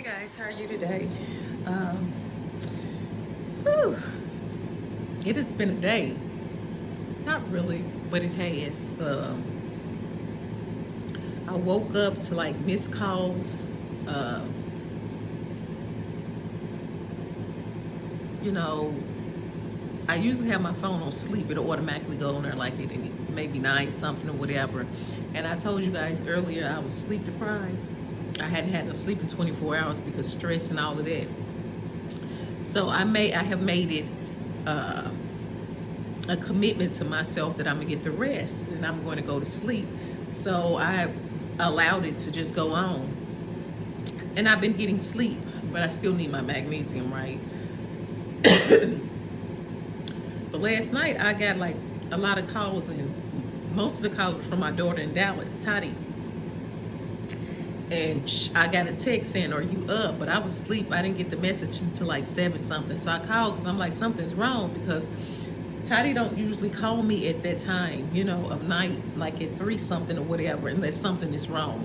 Guys, how are you today? Um, whew, it has been a day. Not really, but it has. I woke up to like missed calls. Uh, you know, I usually have my phone on sleep. It'll automatically go on there like it maybe 9 something or whatever. And I told you guys earlier I was sleep deprived. I hadn't had to sleep in 24 hours because stress and all of that. So I have made it a commitment to myself that I'm gonna get the rest and I'm going to go to sleep. So I allowed it to just go on, and I've been getting sleep, but I still need my magnesium, right? But last night I got like a lot of calls, and most of the calls were from my daughter in Dallas, Toddy. And I got a text saying, "Are you up?" But I was asleep. I didn't get the message until like 7 something. So I called because I'm like, something's wrong, because Toddy don't usually call me at that time, of night, like at 3 something or whatever, unless something is wrong.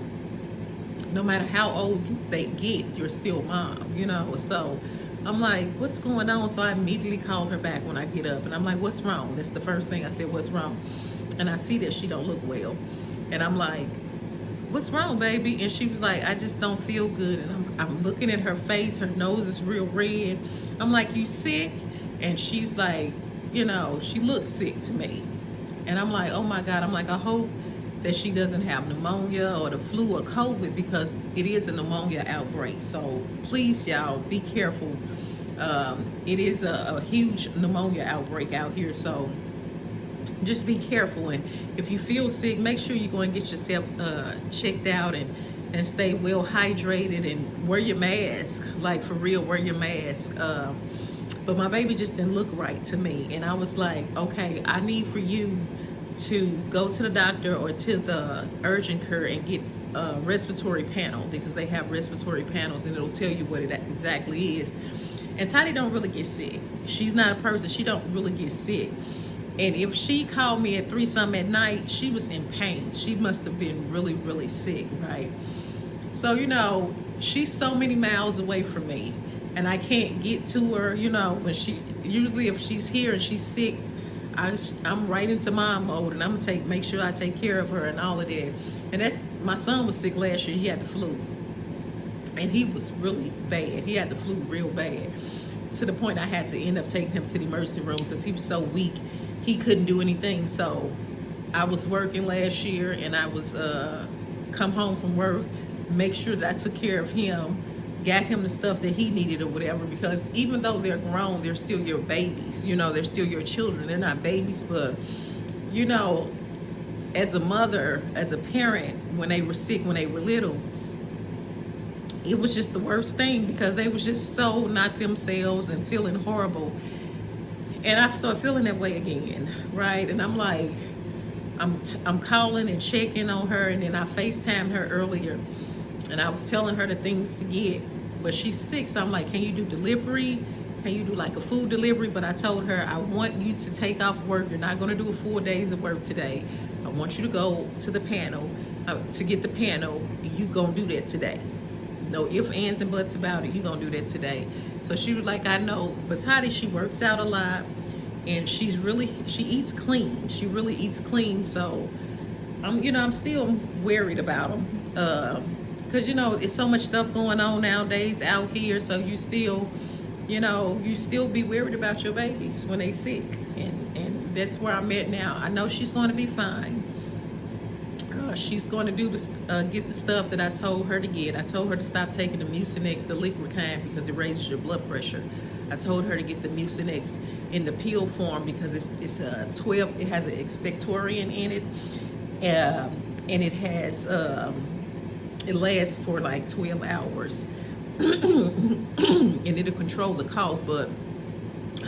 No matter how old they get, you're still mom, So I'm like, what's going on? So I immediately called her back when I get up, and I'm like, what's wrong? That's the first thing I said, what's wrong? And I see that she don't look well, and I'm like, what's wrong, baby? And she was like, I just don't feel good. And I'm looking at her face. Her nose is real red. I'm like, you sick? And she's like, she looks sick to me. And I'm like, oh my God. I'm like, I hope that she doesn't have pneumonia or the flu or COVID, because it is a pneumonia outbreak. So please, y'all, be careful. It is a huge pneumonia outbreak out here. So just be careful, and if you feel sick, make sure you go and get yourself checked out, and stay well hydrated, and wear your mask, like for real, wear your mask. But my baby just didn't look right to me, and I was like, okay, I need for you to go to the doctor or to the urgent care and get a respiratory panel, because they have respiratory panels and it'll tell you what it exactly is. And Toddy don't really get sick. She's not a person, she don't really get sick. And if she called me at 3 something at night, she was in pain. She must have been really, really sick, right? So, she's so many miles away from me, and I can't get to her, when usually if she's here and she's sick, I'm right into mom mode, and I'm gonna make sure I take care of her and all of that. And my son was sick last year. He had the flu, and he was really bad. He had the flu real bad, to the point I had to end up taking him to the emergency room because he was so weak. He couldn't do anything. So I was working last year, and I was come home from work, make sure that I took care of him, got him the stuff that he needed or whatever, because even though they're grown, they're still your babies, they're still your children. They're not babies, but as a mother, as a parent, when they were sick, when they were little, it was just the worst thing, because they was just so not themselves and feeling horrible. And I started feeling that way again, right? And I'm like, I'm calling and checking on her, and then I FaceTimed her earlier, and I was telling her the things to get, but she's sick. So I'm like, can you do delivery? Can you do like a food delivery? But I told her, I want you to take off work. You're not going to do a 4 days of work today. I want you to go to the panel, to get the panel. You going to do that today. No ifs, ands, and buts about it. You going to do that today. So she was like, I know. But Toddy, she works out a lot, and she eats clean. She really eats clean. So I'm still worried about them. Because it's so much stuff going on nowadays out here. So you still be worried about your babies when they sick. And that's where I'm at now. I know she's going to be fine. She's going to get the stuff that I told her to get. I told her to stop taking the Mucinex, the liquid kind, because it raises your blood pressure. I told her to get the Mucinex in the pill form, because it's a 12. It has an expectorant in it, and it has it lasts for like 12 hours, and it'll control the cough. But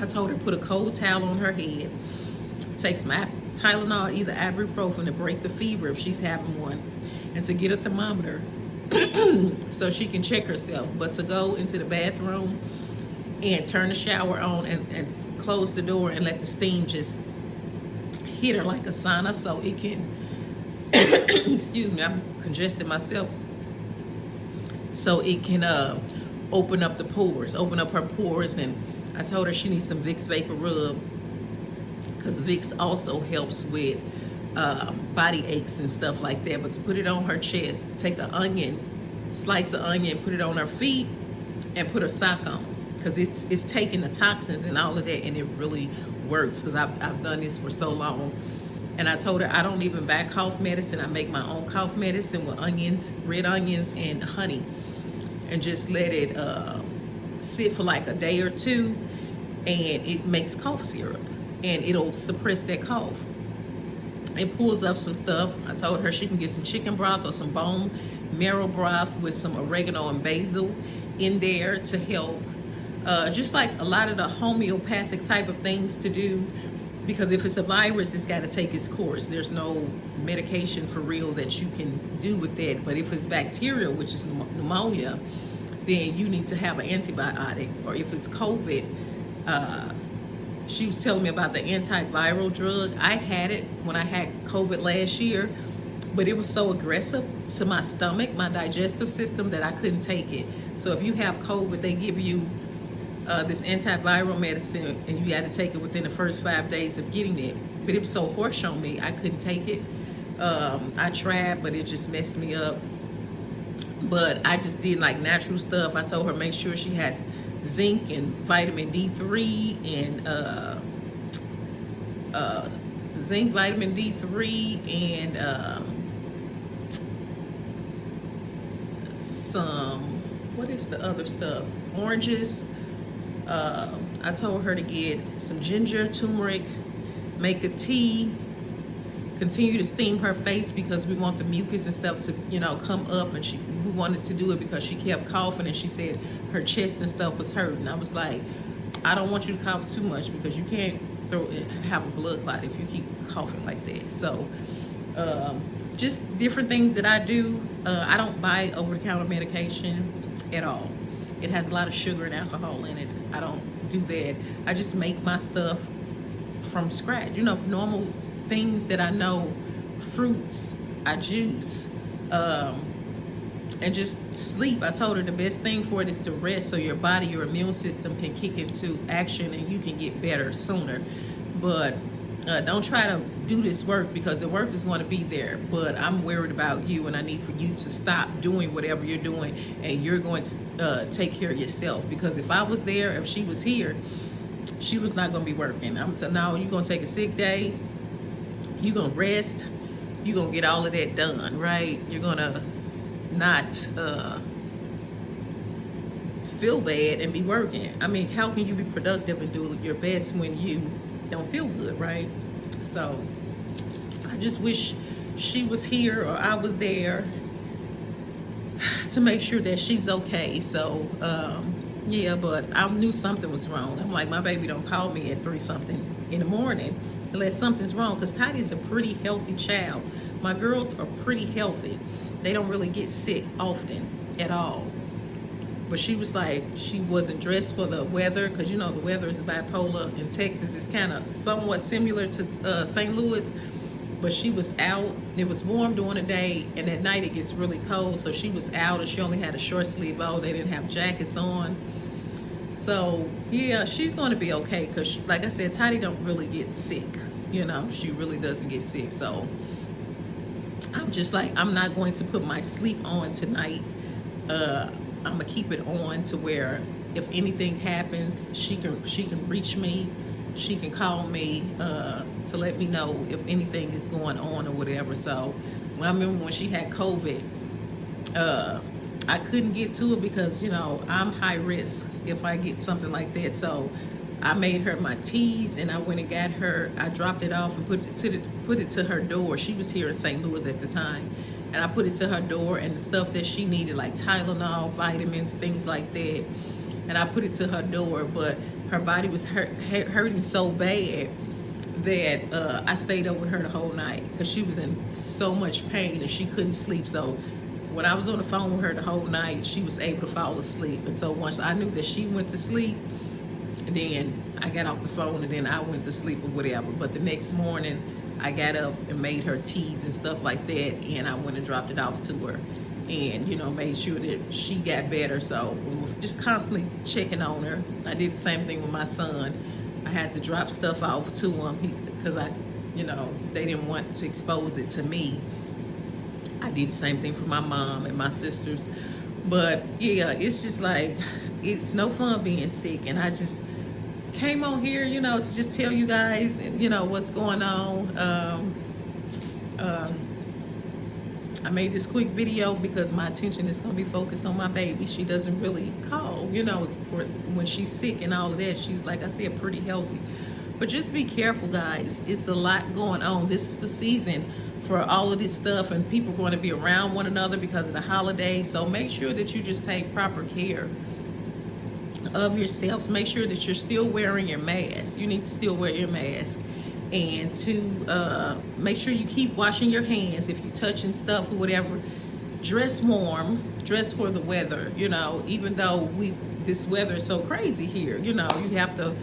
I told her to put a cold towel on her head, take some Tylenol, either ibuprofen, to break the fever if she's having one, and to get a thermometer so she can check herself. But to go into the bathroom and turn the shower on and close the door and let the steam just hit her like a sauna, so it can excuse me, I'm congested myself, so it can open up the pores, open up her pores. And I told her she needs some Vicks Vapor Rub, because Vicks also helps with body aches and stuff like that. But to put it on her chest, take an onion, slice an onion, put it on her feet, and put a sock on, because it's taking the toxins and all of that, and it really works, because I've done this for so long. And I told her I don't even buy cough medicine. I make my own cough medicine with onions, red onions, and honey, and just let it sit for like a day or two, and it makes cough syrup, and it'll suppress that cough. It pulls up some stuff. I told her she can get some chicken broth or some bone marrow broth with some oregano and basil in there to help. Just like a lot of the homeopathic type of things to do, because if it's a virus, it's got to take its course. There's no medication for real that you can do with that. But if it's bacterial, which is pneumonia, then you need to have an antibiotic. Or if it's COVID, she was telling me about the antiviral drug. I had it when I had COVID last year, but it was so aggressive to my stomach, my digestive system, that I couldn't take it. So if you have COVID, they give you this antiviral medicine, and you got to take it within the first 5 days of getting it. But it was so harsh on me, I couldn't take it. I tried, but it just messed me up. But I just did like natural stuff. I told her make sure she has zinc and vitamin D3 and zinc, vitamin D3, and some, what is the other stuff? Oranges. I told her to get some ginger, turmeric, make a tea, continue to steam her face, because we want the mucus and stuff to, you know, come up. And we wanted to do it because she kept coughing, and she said her chest and stuff was hurting. I was like, I don't want you to cough too much, because you can't have a blood clot if you keep coughing like that. So just different things that I do. I don't buy over-the-counter medication at all. It has a lot of sugar and alcohol in it. I don't do that. I just make my stuff from scratch. You know, normal things that I know, fruits, I juice, and just sleep. I told her the best thing for it is to rest, so your body, your immune system can kick into action and you can get better sooner. But don't try to do this work, because the work is going to be there. But I'm worried about you, and I need for you to stop doing whatever you're doing, and you're going to take care of yourself. Because if I was there, if she was here, she was not going to be working. I'm saying, no, you're going to take a sick day, you're going to rest, you're going to get all of that done, right? You're going to not feel bad and be working. I mean, how can you be productive and do your best when you don't feel good, right? So I just wish she was here, or I was there, to make sure that she's okay. So yeah, but I knew something was wrong. I'm like, my baby don't call me at 3-something in the morning unless something's wrong, because Tidy's a pretty healthy child. My girls are pretty healthy. They don't really get sick often at all. But she was like, she wasn't dressed for the weather, because you know the weather is bipolar in Texas. It's kind of somewhat similar to St. Louis, but she was out. It was warm during the day, and at night it gets really cold. So she was out, and she only had a short sleeve on. They didn't have jackets on. So yeah, she's going to be okay, because like I said, Tidy don't really get sick. You know, she really doesn't get sick. So I'm just like, I'm not going to put my sleep on tonight. I'm gonna keep it on to where if anything happens, she can reach me, she can call me to let me know if anything is going on or whatever. So I remember when she had COVID, I couldn't get to it because, you know, I'm high risk if I get something like that. So I made her my teas, and I went and got her, I dropped it off and put it to her door. She was here in St. Louis at the time. And I put it to her door, and the stuff that she needed, like Tylenol, vitamins, things like that. And I put it to her door, but her body was hurting so bad that I stayed up with her the whole night, because she was in so much pain and she couldn't sleep. So when I was on the phone with her the whole night, she was able to fall asleep. And so once I knew that she went to sleep, and then I got off the phone, and then I went to sleep or whatever. But the next morning, I got up and made her teas and stuff like that, and I went and dropped it off to her. and made sure that she got better. So we was just constantly checking on her. I did the same thing with my son. I had to drop stuff off to him because they didn't want to expose it to me. I did the same thing for my mom and my sisters. But yeah, it's just like, it's no fun being sick, and I just came on here, to just tell you guys, what's going on. I made this quick video because my attention is going to be focused on my baby. She doesn't really call, for when she's sick and all of that. She's, like I said, pretty healthy. But just be careful, guys. It's a lot going on. This is the season for all of this stuff, and people are going to be around one another because of the holidays. So make sure that you just take proper care of yourselves. Make sure that you're still wearing your mask. You need to still wear your mask. And to make sure you keep washing your hands if you're touching stuff or whatever. Dress warm, dress for the weather, even though this weather is so crazy here, you have to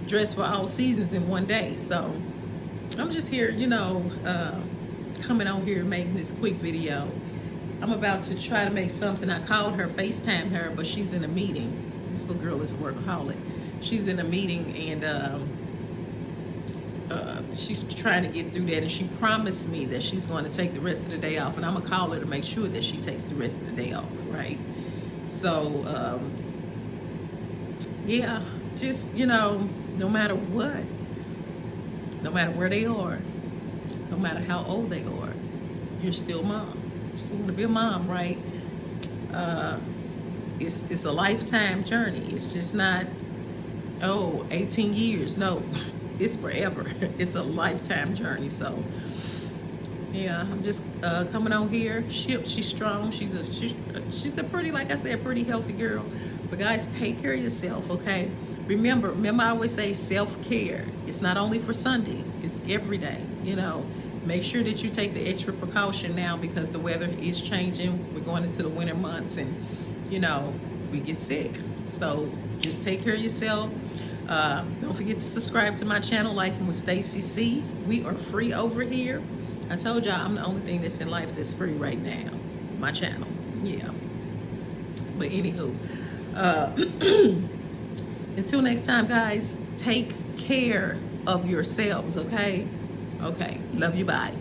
dress for all seasons in one day. So I'm just here, coming on here making this quick video. I'm about to try to make something. I called her, FaceTimed her, but she's in a meeting. This little girl is a workaholic. She's in a meeting, and she's trying to get through that, and she promised me that she's going to take the rest of the day off, and I'm gonna call her to make sure that she takes the rest of the day off, right? So yeah, just no matter what, no matter where they are, no matter how old they are, you're still mom. You still want to be a mom, right? It's a lifetime journey. It's just not 18 years. No. It's forever. It's a lifetime journey. So yeah, I'm just coming on here. She's strong. She's a pretty, like I said, pretty healthy girl. But guys, take care of yourself, okay? Remember I always say self-care. It's not only for Sunday, it's every day. Make sure that you take the extra precaution now, because the weather is changing. We're going into the winter months, and we get sick. So just take care of yourself. Don't forget to subscribe to my channel, Lifing with Stacy C. We are free over here. I told y'all I'm the only thing that's in life that's free right now. My channel. Yeah. But anywho, until next time, guys, take care of yourselves, okay? Okay. Love you. Bye.